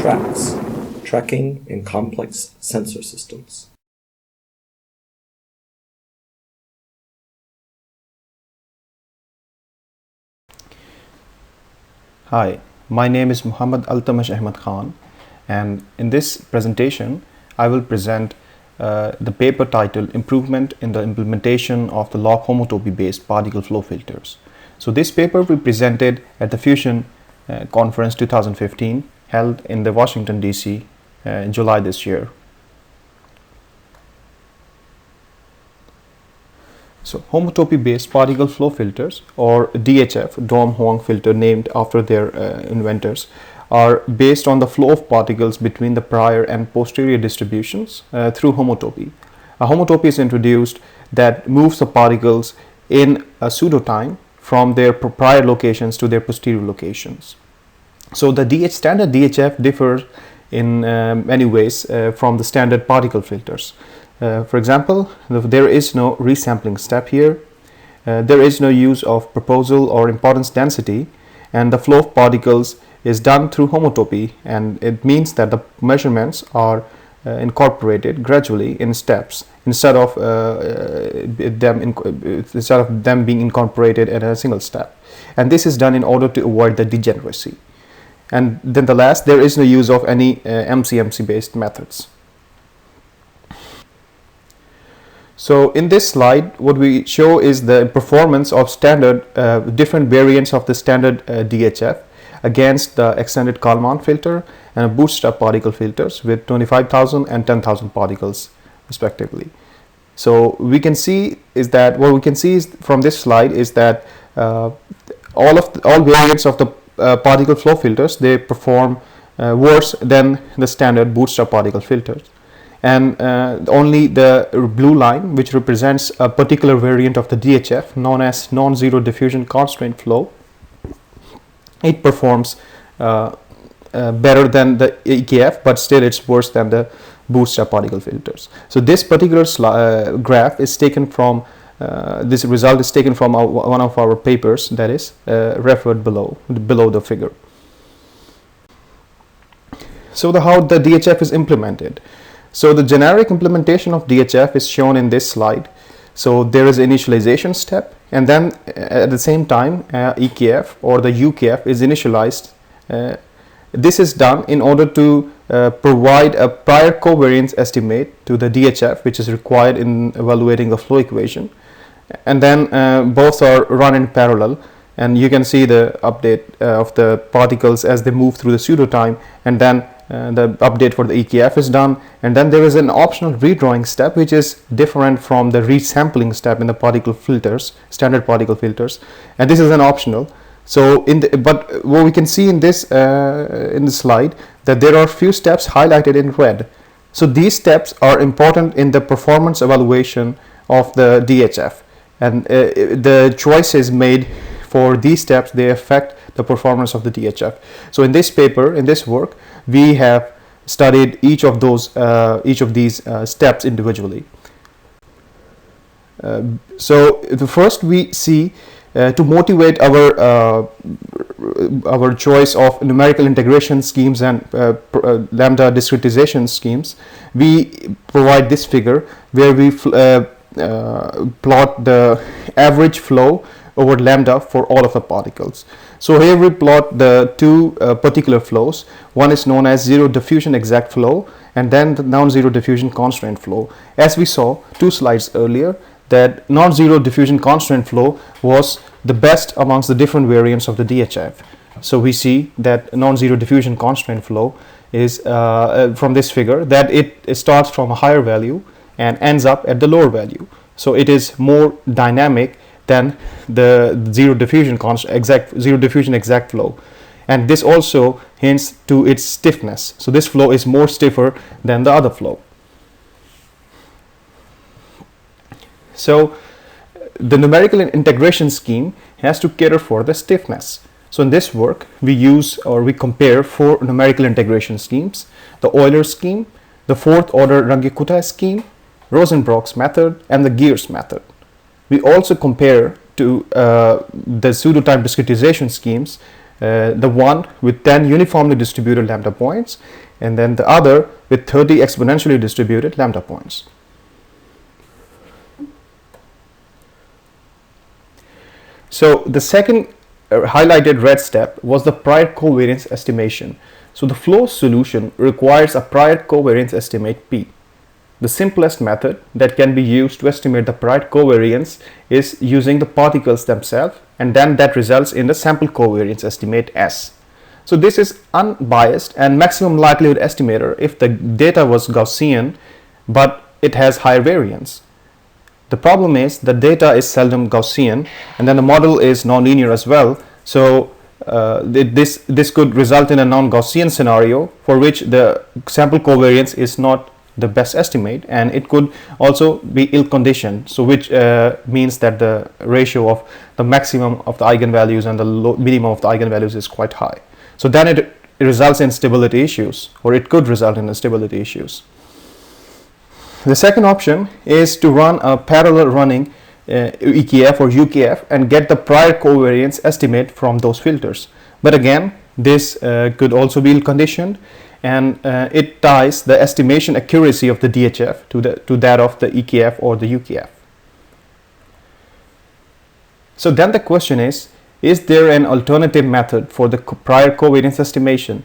TRAX, Tracking in Complex Sensor Systems. Hi, my name is Muhammad Altamash Ahmad Khan, and in this presentation I will present the paper titled Improvement in the Implementation of the Log Homotopy based particle flow filters. So this paper we presented at the Fusion Conference 2015 held in the Washington DC in July this year. So homotopy based particle flow filters, or DHF, Daum-Huang filter named after their inventors, are based on the flow of particles between the prior and posterior distributions through homotopy. A homotopy is introduced that moves the particles in a pseudo-time from their prior locations to their posterior locations. So the standard DHF differs in many ways from the standard particle filters. For example, there is no resampling step here, there is no use of proposal or importance density, and the flow of particles is done through homotopy, and it means that the measurements are incorporated gradually in steps instead of them being incorporated in a single step. And this is done in order to avoid the degeneracy. And then the last, there is no use of any MCMC based methods. So in this slide, what we show is the performance of standard different variants of the standard DHF against the extended Kalman filter and a bootstrap particle filters with 25,000 and 10,000 particles respectively. So we can see is that what we can see is from this slide is that all variants of the particle flow filters, they perform worse than the standard bootstrap particle filters. And only the blue line, which represents a particular variant of the DHF known as non-zero diffusion constraint flow, it performs better than the EKF, but still it's worse than the bootstrap particle filters. So this particular graph is taken from this result is taken from one of our papers that is referred below the figure. So how the DHF is implemented. So the generic implementation of DHF is shown in this slide. So there is an initialization step, and then at the same time EKF or the UKF is initialized. This is done in order to provide a prior covariance estimate to the DHF, which is required in evaluating the flow equation, and then both are run in parallel, and you can see the update of the particles as they move through the pseudo-time, and then the update for the EKF is done, and then there is an optional redrawing step which is different from the resampling step in the particle filters, standard particle filters, and this is an optional. So but what we can see in this slide that there are few steps highlighted in red. So these steps are important in the performance evaluation of the DHF, and the choices made for these steps, they affect the performance of the DHF. So in this paper, in this work, we have studied each of these steps individually. So the first we see to motivate our choice of numerical integration schemes and lambda discretization schemes, we provide this figure where we plot the average flow over lambda for all of the particles. So here we plot the two particular flows. One is known as zero diffusion exact flow, and then the non-zero diffusion constraint flow. As we saw 2 slides earlier, that non-zero diffusion constraint flow was the best amongst the different variants of the DHF. So we see that non-zero diffusion constraint flow is from this figure that it starts from a higher value and ends up at the lower value. So it is more dynamic than the zero diffusion exact flow, and this also hints to its stiffness. So this flow is more stiffer than the other flow. So the numerical integration scheme has to cater for the stiffness. So in this work we compare 4 numerical integration schemes: the Euler scheme, the 4th order Runge-Kutta scheme, Rosenbrock's method, and the Geer's method. We also compare to the pseudo-time discretization schemes the one with 10 uniformly distributed lambda points, and then the other with 30 exponentially distributed lambda points. So the second highlighted red step was the prior covariance estimation. So the flow solution requires a prior covariance estimate P. The simplest method that can be used to estimate the prior covariance is using the particles themselves, and then that results in the sample covariance estimate S. So this is unbiased and maximum likelihood estimator if the data was Gaussian, but it has higher variance. The problem is the data is seldom Gaussian, and then the model is nonlinear as well. So this could result in a non-Gaussian scenario for which the sample covariance is not the best estimate, and it could also be ill-conditioned, so which means that the ratio of the maximum of the eigenvalues and the minimum of the eigenvalues is quite high. So then it results in stability issues, or it could result in stability issues. The second option is to run a parallel running EKF or UKF and get the prior covariance estimate from those filters. But again, this could also be ill-conditioned, and it ties the estimation accuracy of the DHF to that of the EKF or the UKF. So then the question is there an alternative method for the prior covariance estimation?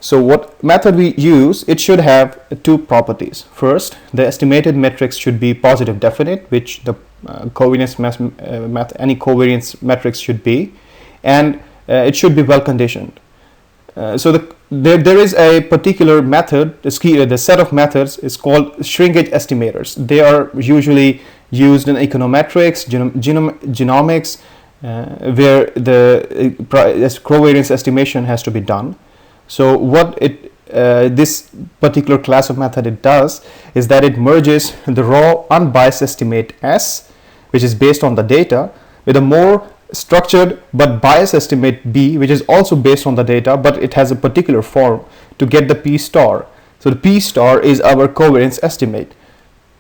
So what method we use, it should have two properties. First, the estimated matrix should be positive definite, which the any covariance matrix should be, and it should be well conditioned. So there is a particular method, the set of methods is called shrinkage estimators. They are usually used in econometrics, genomics, where the covariance estimation has to be done. So what this particular class of method it does is that it merges the raw unbiased estimate S, which is based on the data, with a more structured but biased estimate B, which is also based on the data, but it has a particular form to get the P star. So the P star is our covariance estimate.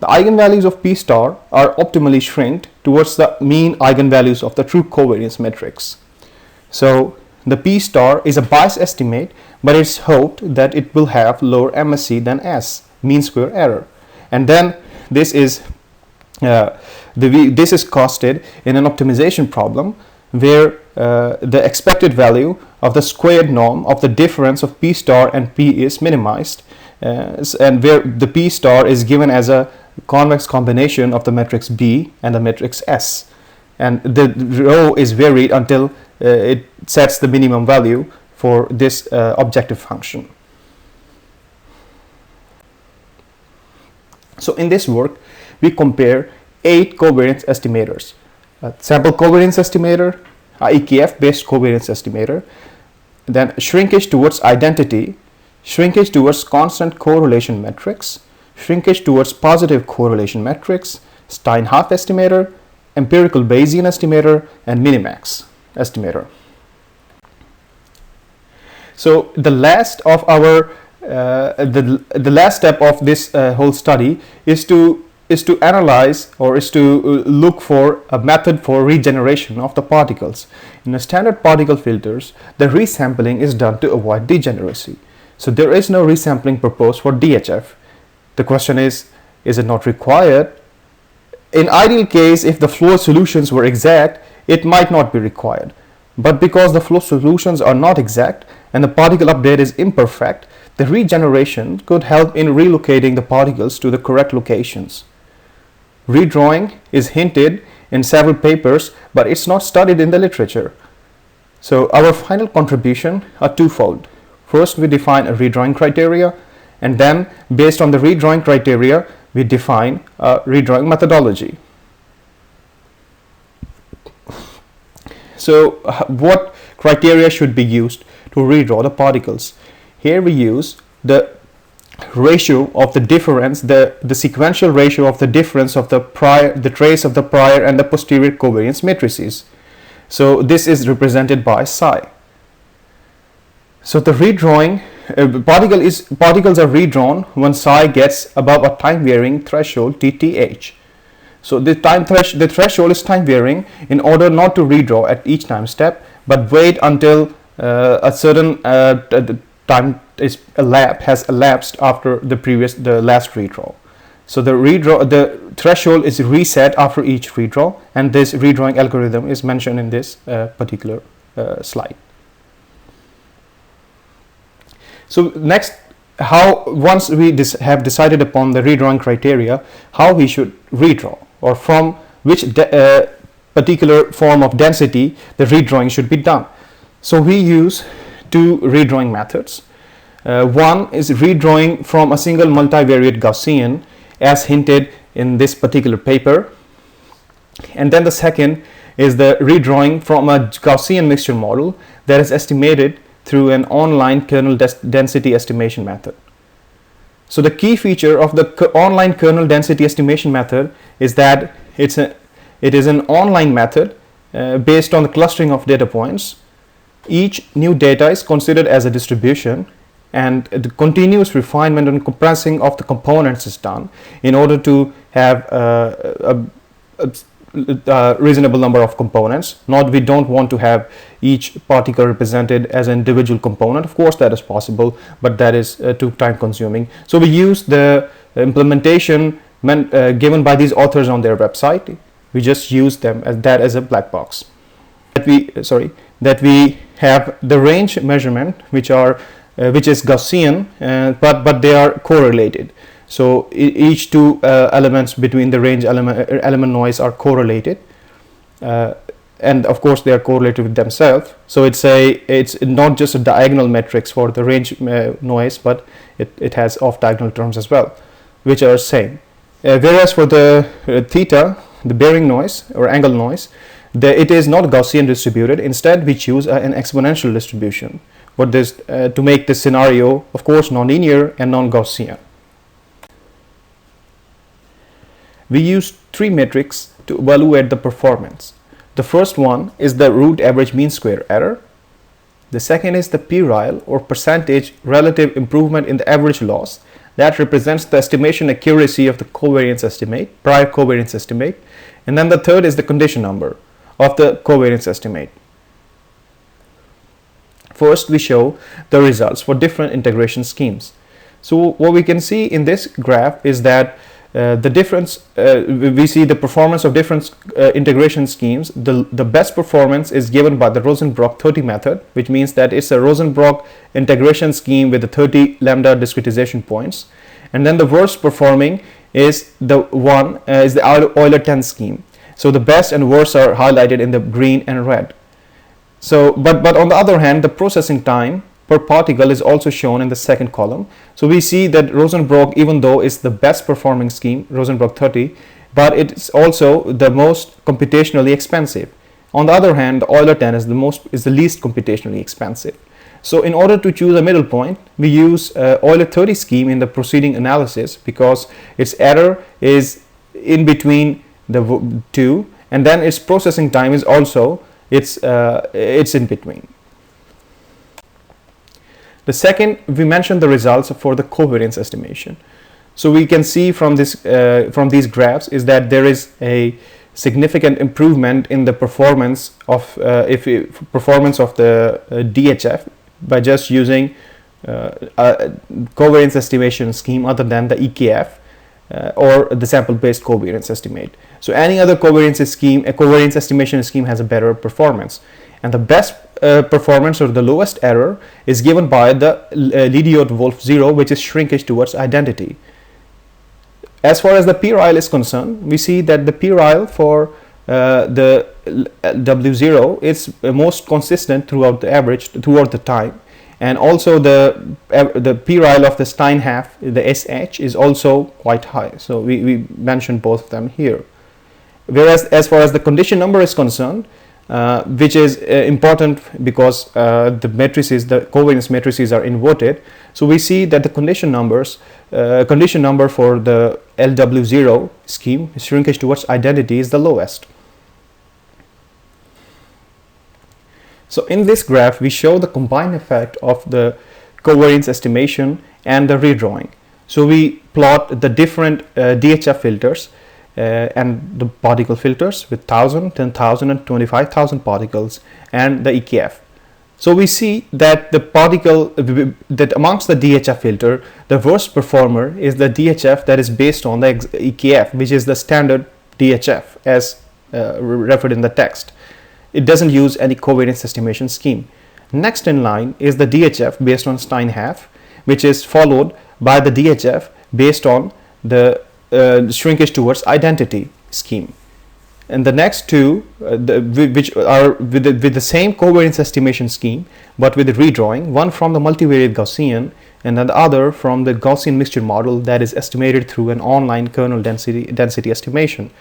The eigenvalues of P star are optimally shrinked towards the mean eigenvalues of the true covariance matrix. So the P star is a biased estimate, but it's hoped that it will have lower MSE than S, mean square error. And then this is costed in an optimization problem where the expected value of the squared norm of the difference of P star and P is minimized, and where the P star is given as a convex combination of the matrix B and the matrix S, and the rho is varied until it sets the minimum value for this objective function. So in this work we compare 8 covariance estimators: a sample covariance estimator, a EKF based covariance estimator, then shrinkage towards identity, shrinkage towards constant correlation matrix, shrinkage towards positive correlation matrix, Stein-Half estimator, empirical Bayesian estimator, and minimax estimator. So the last of our the last step of this whole study is to analyze, or is to look for a method for regeneration of the particles. In the standard particle filters, the resampling is done to avoid degeneracy. So there is no resampling proposed for DHF. The question is it not required? In ideal case, if the flow solutions were exact, it might not be required. But because the flow solutions are not exact and the particle update is imperfect, the regeneration could help in relocating the particles to the correct locations. Redrawing is hinted in several papers, but it's not studied in the literature. So our final contribution are twofold. First, we define a redrawing criteria, and then based on the redrawing criteria, we define a redrawing methodology. So what criteria should be used to redraw the particles? Here we use the ratio of the difference, the sequential ratio of the difference of the trace of the prior and the posterior covariance matrices. So this is represented by psi. So the redrawing particles are redrawn when psi gets above a time varying threshold TTH. So the threshold is time varying in order not to redraw at each time step, but wait until a certain time has elapsed after the last redraw. So the threshold is reset after each redraw, and this redrawing algorithm is mentioned in this particular slide. So next, once we have decided upon the redrawing criteria, how we should redraw, or from which particular form of density the redrawing should be done. So we use two redrawing methods. One is redrawing from a single multivariate Gaussian, as hinted in this particular paper, and then the second is the redrawing from a Gaussian mixture model that is estimated through an online kernel density estimation method. So the key feature of the online kernel density estimation method is that it is an online method based on the clustering of data points. Each new data is considered as a distribution, and the continuous refinement and compressing of the components is done in order to have a reasonable number of components. We don't want to have each particle represented as an individual component. Of course that is possible, but that is too time consuming. So we use the implementation given by these authors on their website. We just use them as a black box. That we have the range measurement, which is Gaussian, but they are correlated. So each two elements between the range element noise are correlated, and of course they are correlated with themselves. So it's not just a diagonal matrix for the range noise, but it has off diagonal terms as well, which are same. Whereas for the theta, the bearing noise or angle noise, it is not Gaussian distributed. Instead, we choose an exponential distribution. To make this scenario, of course, nonlinear and non-Gaussian. We use three metrics to evaluate the performance. The first one is the root average mean square error. The second is the p-RILE, or percentage relative improvement in the average loss, that represents the estimation accuracy of the covariance estimate, prior covariance estimate. And then the third is the condition number of the covariance estimate. First, we show the results for different integration schemes. So what we can see in this graph is that we see the performance of different integration schemes. The best performance is given by the Rosenbrock 30 method, which means that it's a Rosenbrock integration scheme with the 30 lambda discretization points. And then the worst performing is the Euler 10 scheme. So the best and worst are highlighted in the green and red. So, but on the other hand, the processing time per particle is also shown in the second column. So we see that Rosenbrock, even though is the best performing scheme, Rosenbrock 30, but it's also the most computationally expensive. On the other hand, the Euler 10 is the least computationally expensive. So in order to choose a middle point, we use Euler 30 scheme in the preceding analysis, because its error is in between the two, and then its processing time is also it's in between. The second, we mentioned the results for the covariance estimation. So we can see from these graphs is that there is a significant improvement in the performance of the DHF by just using a covariance estimation scheme other than the EKF or the sample-based covariance estimate. So any other covariance estimation scheme has a better performance, and the best performance or the lowest error is given by the Lydiot-Wolff 0, which is shrinkage towards identity. As far as the p-RILE is concerned, we see that the p-RILE for the W0 is most consistent throughout the time, and also the p-RILE of the Stein half, the SH, is also quite high. So we mentioned both of them here. Whereas as far as the condition number is concerned, which is important because the covariance matrices are inverted. So we see that the condition number for the LW0 scheme, shrinkage towards identity, is the lowest. So in this graph, we show the combined effect of the covariance estimation and the redrawing. So we plot the different DHF filters and the particle filters with 1,000, 10,000 and 25,000 particles, and the EKF. So we see that that amongst the DHF filter, the worst performer is the DHF that is based on the EKF, which is the standard DHF as referred in the text. It doesn't use any covariance estimation scheme. Next in line is the DHF based on Steinhalf, which is followed by the DHF based on the shrinkage towards identity scheme. And the next two, which are with the same covariance estimation scheme, but with the redrawing, one from the multivariate Gaussian and the other from the Gaussian mixture model that is estimated through an online kernel density estimation.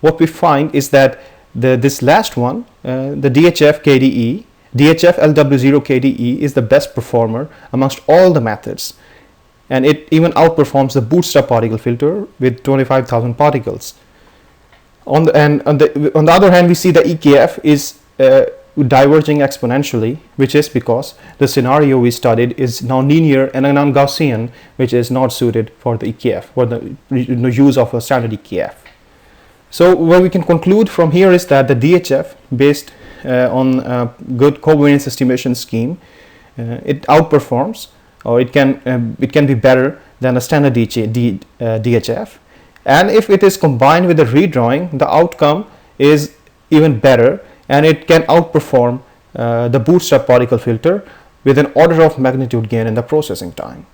What we find is that this last one, the DHF KDE, DHF LW0 KDE is the best performer amongst all the methods, and it even outperforms the bootstrap particle filter with 25,000 particles. On the other hand, we see the EKF is diverging exponentially, which is because the scenario we studied is non-linear and a non-Gaussian, which is not suited for the EKF, for the use of a standard EKF. So what we can conclude from here is that the DHF based on a good covariance estimation scheme, it outperforms, or it can be better than a standard DHF. And if it is combined with the redrawing, the outcome is even better, and it can outperform the bootstrap particle filter with an order of magnitude gain in the processing time.